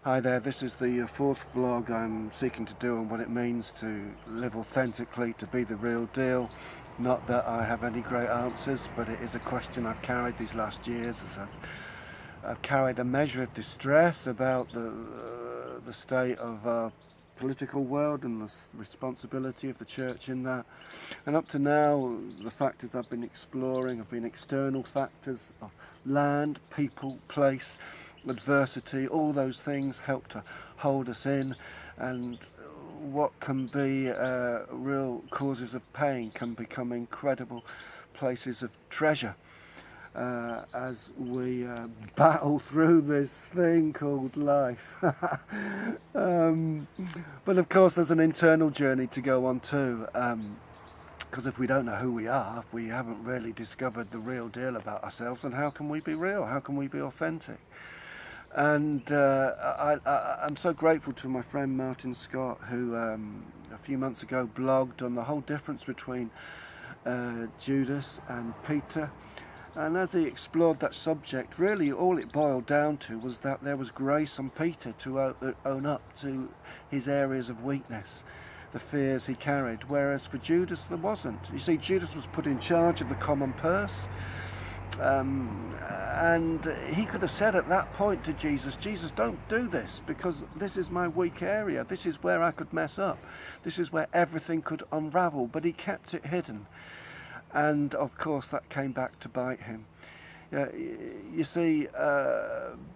Hi there, this is the fourth vlog I'm seeking to do on what it means to live authentically, to be the real deal. Not that I have any great answers, but it is a question I've carried these last years as I've carried a measure of distress about the state of our political world and the responsibility of the church in that. And up to now, the factors I've been exploring have been external factors of land, people, place, adversity. All those things help to hold us in, and what can be real causes of pain can become incredible places of treasure as we battle through this thing called life. um, but of course there's an internal journey to go on too, because if we don't know who we are, if we haven't really discovered the real deal about ourselves, then how can we be real? How can we be authentic? And I'm so grateful to my friend Martin Scott, who a few months ago blogged on the whole difference between Judas and Peter. And as he explored that subject, really all it boiled down to was that there was grace on Peter to own up to his areas of weakness, the fears he carried, whereas for Judas there wasn't. You see, Judas was put in charge of the common purse. And he could have said at that point to Jesus, Jesus, don't do this, because this is my weak area. This is where I could mess up. This is where everything could unravel. But he kept it hidden. And of course that came back to bite him. You see,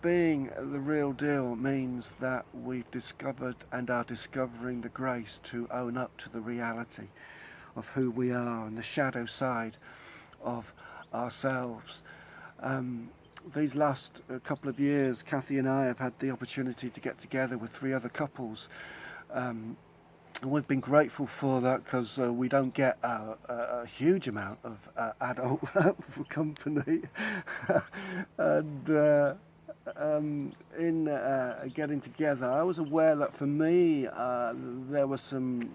being the real deal means that we've discovered and are discovering the grace to own up to the reality of who we are and the shadow side of ourselves. These last couple of years, Kathy and I have had the opportunity to get together with 3 other couples, and we've been grateful for that, because we don't get a huge amount of adult company. And in getting together, I was aware that for me there were some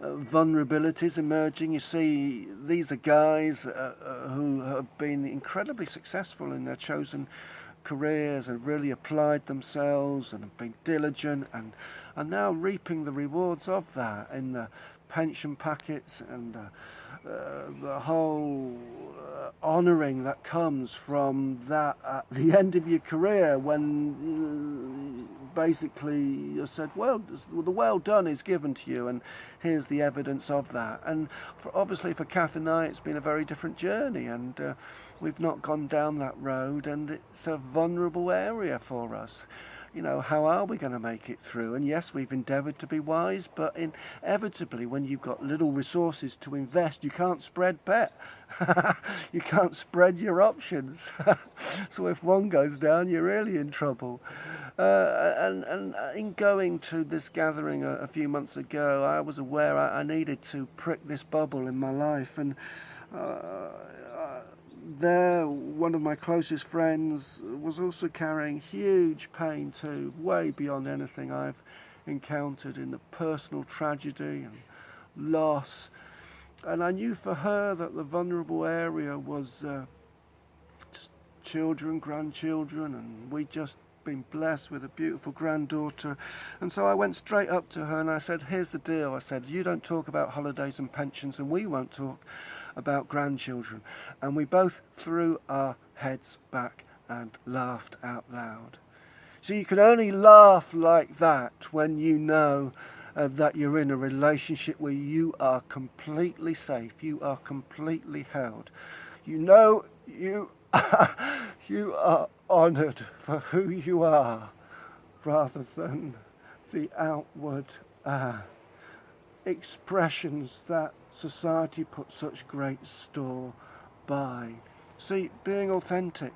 vulnerabilities emerging. You see, these are guys who have been incredibly successful in their chosen careers and really applied themselves and have been diligent and are now reaping the rewards of that in the pension packets and the whole honouring that comes from that at the end of your career, when basically you're said, well, the well done is given to you and here's the evidence of that. And obviously for Kath and I, it's been a very different journey, and we've not gone down that road, and it's a vulnerable area for us. You know, how are we going to make it through? And yes, we've endeavoured to be wise, but inevitably when you've got little resources to invest, you can't spread bet. You can't spread your options. So if one goes down, you're really in trouble. And in going to this gathering a few months ago, I was aware I needed to prick this bubble in my life. And there, one of my closest friends was also carrying huge pain too, way beyond anything I've encountered in the personal tragedy and loss. And I knew for her that the vulnerable area was just children, grandchildren, and we'd just been blessed with a beautiful granddaughter. And so I went straight up to her and I said, here's the deal. I said, you don't talk about holidays and pensions, and we won't talk about grandchildren. And we both threw our heads back and laughed out loud. So you can only laugh like that when you know that you're in a relationship where you are completely safe, you are completely held. You know you you are honoured for who you are, rather than the outward expressions that society puts such great store by. See, being authentic,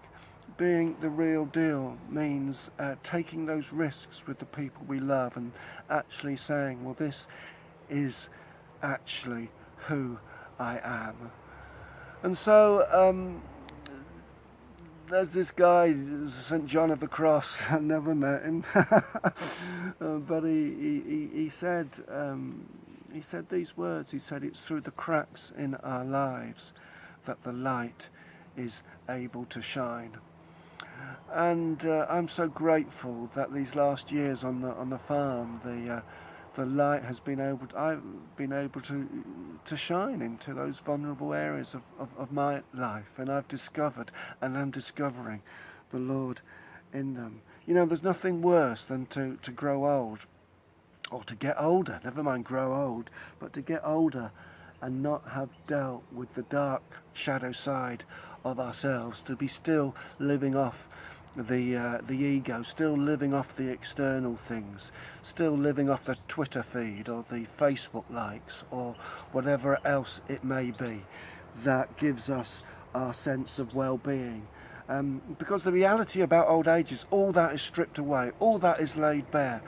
being the real deal, means taking those risks with the people we love and actually saying, well, this is actually who I am. And so there's this guy, St. John of the Cross. I never met him, but he said these words. He said, it's through the cracks in our lives that the light is able to shine. And I'm so grateful that these last years on the farm, the light has been able to, I've been able to shine into those vulnerable areas of my life, and I've discovered and I'm discovering the Lord in them. You know, there's nothing worse than to grow old, or to get older, never mind grow old, but to get older and not have dealt with the dark shadow side of ourselves, to be still living off the ego, still living off the external things, still living off the Twitter feed or the Facebook likes or whatever else it may be that gives us our sense of well-being. Because the reality about old age is all that is stripped away, all that is laid bare.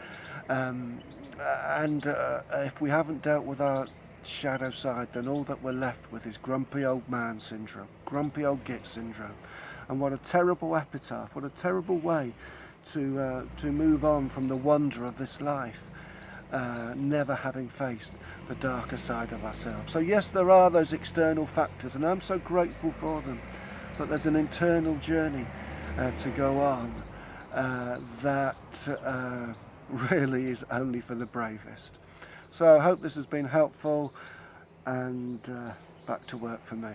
Um, and if we haven't dealt with our shadow side, then all that we're left with is grumpy old man syndrome, grumpy old git syndrome. And what a terrible epitaph, what a terrible way to move on from the wonder of this life, never having faced the darker side of ourselves. So yes, there are those external factors, and I'm so grateful for them, but there's an internal journey to go on that really is only for the bravest. So I hope this has been helpful, and back to work for me.